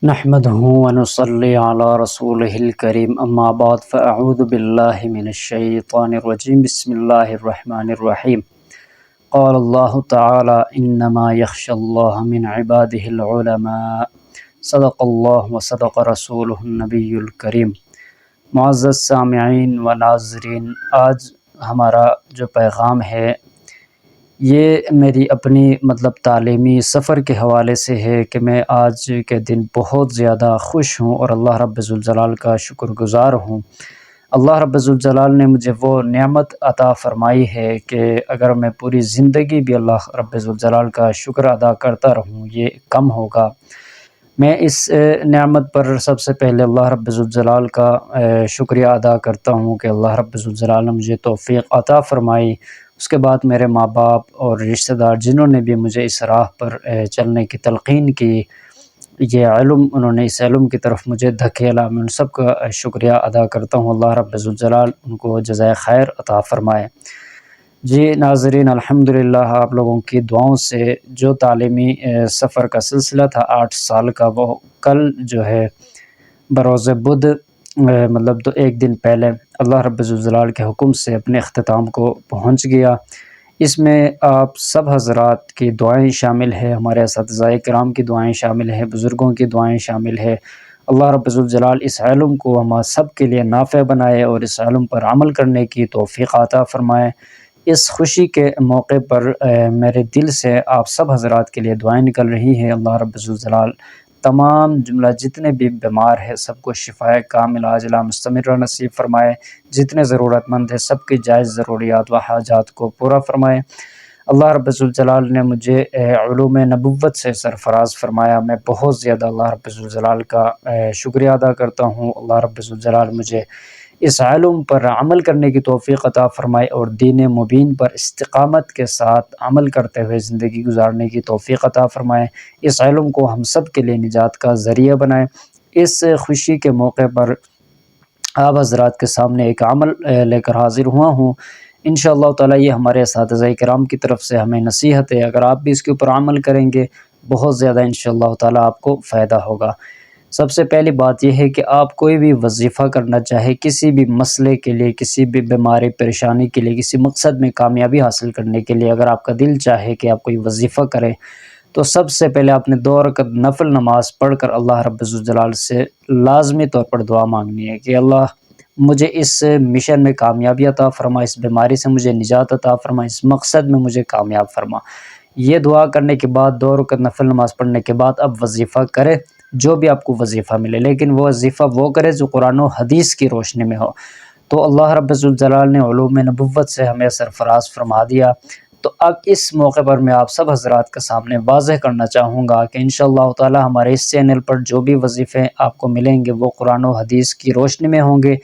نحمده ونصلي على رسوله الكريم اما بعد فاعوذ بالله من الشيطان الرجيم بسم الله الرحمن الرحيم قال الله تعالى انما يخشى الله من عباده العلماء صدق الله وصدق رسوله النبي الكريم۔ معزز سامعین و ناظرین، آج ہمارا جو پیغام ہے یہ میری اپنی تعلیمی سفر کے حوالے سے ہے کہ میں آج کے دن بہت زیادہ خوش ہوں اور اللہ رب ذوالجلال کا شکر گزار ہوں۔ اللہ رب ذوالجلال نے مجھے وہ نعمت عطا فرمائی ہے کہ اگر میں پوری زندگی بھی اللہ رب ذوالجلال کا شکر ادا کرتا رہوں یہ کم ہوگا۔ میں اس نعمت پر سب سے پہلے اللہ رب ذوالجلال کا شکریہ ادا کرتا ہوں کہ اللہ رب ذوالجلال نے مجھے توفیق عطا فرمائی۔ اس کے بعد میرے ماں باپ اور رشتہ دار جنہوں نے بھی مجھے اس راہ پر چلنے کی تلقین کی، یہ علم انہوں نے اس علم کی طرف مجھے دھکیلا، میں ان سب کا شکریہ ادا کرتا ہوں۔ اللہ رب ذوالجلال ان کو جزائے خیر عطا فرمائے۔ جی ناظرین، الحمدللہ آپ لوگوں کی دعاؤں سے جو تعلیمی سفر کا سلسلہ تھا 8 سال کا، وہ کل جو ہے بروز بدھ تو ایک دن پہلے اللہ رب ذوالجلال کے حکم سے اپنے اختتام کو پہنچ گیا۔ اس میں آپ سب حضرات کی دعائیں شامل ہے، ہمارے اساتذہ کرام کی دعائیں شامل ہے، بزرگوں کی دعائیں شامل ہے۔ اللہ رب ذوالجلال اس علم کو ہم سب کے لیے نافع بنائے اور اس علم پر عمل کرنے کی توفیق عطا فرمائے۔ اس خوشی کے موقع پر میرے دل سے آپ سب حضرات کے لیے دعائیں نکل رہی ہیں۔ اللہ رب ذوالجلال تمام جملہ جتنے بھی بیمار ہیں سب کو شفائے کامل عاجلہ مستمرہ نصیب فرمائے، جتنے ضرورت مند ہیں سب کی جائز ضروریات و حاجات کو پورا فرمائے۔ اللہ رب ذوالجلال نے مجھے علوم نبوت سے سرفراز فرمایا، میں بہت زیادہ اللہ رب ذوالجلال کا شکریہ ادا کرتا ہوں۔ اللہ رب ذوالجلال مجھے اس علم پر عمل کرنے کی توفیق عطا فرمائے اور دین مبین پر استقامت کے ساتھ عمل کرتے ہوئے زندگی گزارنے کی توفیق عطا فرمائے۔ اس علم کو ہم سب کے لیے نجات کا ذریعہ بنائے۔ اس خوشی کے موقع پر آپ حضرات کے سامنے ایک عمل لے کر حاضر ہوا ہوں۔ انشاءاللہ تعالی یہ ہمارے اساتذہ کرام کی طرف سے ہمیں نصیحت ہے، اگر آپ بھی اس کے اوپر عمل کریں گے بہت زیادہ انشاءاللہ تعالی آپ کو فائدہ ہوگا۔ سب سے پہلی بات یہ ہے کہ آپ کوئی بھی وظیفہ کرنا چاہے، کسی بھی مسئلے کے لیے، کسی بھی بیماری پریشانی کے لیے، کسی مقصد میں کامیابی حاصل کرنے کے لیے، اگر آپ کا دل چاہے کہ آپ کوئی وظیفہ کریں تو سب سے پہلے آپ نے 2 رکعت نفل نماز پڑھ کر اللہ رب ذوالجلال سے لازمی طور پر دعا مانگنی ہے کہ اللہ مجھے اس مشن میں کامیابی عطا فرما، اس بیماری سے مجھے نجات عطا فرما، اس مقصد میں مجھے کامیاب فرما۔ یہ دعا کرنے کے بعد 2 رکعت نفل نماز پڑھنے کے بعد اب وظیفہ کرے، جو بھی آپ کو وظیفہ ملے، لیکن وہ وظیفہ وہ کرے جو قرآن و حدیث کی روشنی میں ہو۔ تو اللہ رب ذوالجلال نے علوم نبوت سے ہمیں سرفراز فرما دیا۔ تو اب اس موقع پر میں آپ سب حضرات کے سامنے واضح کرنا چاہوں گا کہ انشاءاللہ تعالی ہمارے اس چینل پر جو بھی وظیفے آپ کو ملیں گے وہ قرآن و حدیث کی روشنی میں ہوں گے۔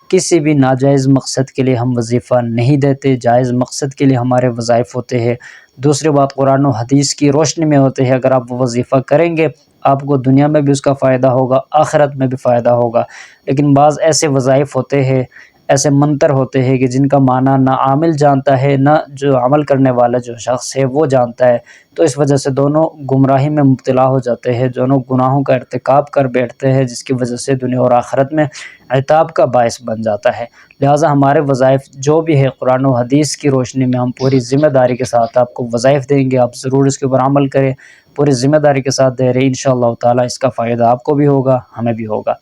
کسی بھی ناجائز مقصد کے لیے ہم وظیفہ نہیں دیتے، جائز مقصد کے لیے ہمارے وظائف ہوتے ہیں۔ دوسری بات قرآن و حدیث کی روشنی میں ہوتے ہیں۔ اگر آپ وہ وظیفہ کریں گے آپ کو دنیا میں بھی اس کا فائدہ ہوگا، آخرت میں بھی فائدہ ہوگا۔ لیکن بعض ایسے وظائف ہوتے ہیں، ایسے منتر ہوتے ہیں کہ جن کا معنی نہ عامل جانتا ہے نہ جو عمل کرنے والا جو شخص ہے وہ جانتا ہے، تو اس وجہ سے دونوں گمراہی میں مبتلا ہو جاتے ہیں، دونوں گناہوں کا ارتکاب کر بیٹھتے ہیں، جس کی وجہ سے دنیا اور آخرت میں عتاب کا باعث بن جاتا ہے۔ لہٰذا ہمارے وظائف جو بھی ہے قرآن و حدیث کی روشنی میں ہم پوری ذمہ داری کے ساتھ آپ کو وظائف دیں گے، آپ ضرور اس کے اوپر عمل کریں، پوری ذمہ داری کے ساتھ دے رہے ہیں، انشاءاللہ تعالی اس کا فائدہ آپ کو بھی ہوگا ہمیں بھی ہوگا۔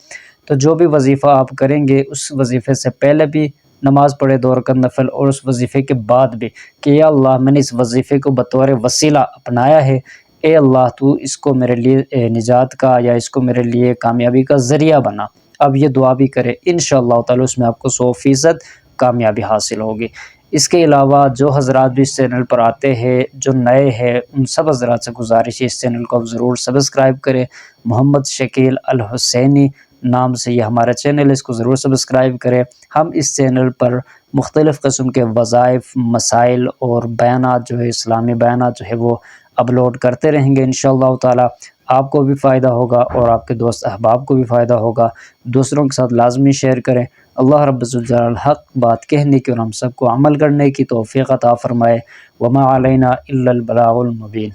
تو جو بھی وظیفہ آپ کریں گے اس وظیفے سے پہلے بھی نماز پڑھے 2 رکعت نفل، اور اس وظیفے کے بعد بھی کہ یا اللہ میں نے اس وظیفے کو بطور وسیلہ اپنایا ہے، اے اللہ تو اس کو میرے لیے نجات کا یا اس کو میرے لیے کامیابی کا ذریعہ بنا۔ اب یہ دعا بھی کرے، انشاءاللہ تعالی اس میں آپ کو 100% کامیابی حاصل ہوگی۔ اس کے علاوہ جو حضرات بھی اس چینل پر آتے ہیں جو نئے ہیں ان سب حضرات سے گزارش ہے اس چینل کو آپ ضرور سبسکرائب کریں۔ محمد شکیل الحسینی نام سے یہ ہمارا چینل ہے، اس کو ضرور سبسکرائب کریں۔ ہم اس چینل پر مختلف قسم کے وظائف، مسائل اور بیانات جو ہے اسلامی بیانات جو ہے وہ اپلوڈ کرتے رہیں گے انشاءاللہ تعالی۔ آپ کو بھی فائدہ ہوگا اور آپ کے دوست احباب کو بھی فائدہ ہوگا۔ دوسروں کے ساتھ لازمی شیئر کریں۔ اللہ رب ذوالجلال حق بات کہنے کی اور ہم سب کو عمل کرنے کی توفیق عطا فرمائے۔ وما علینا الا البلاغ المبین۔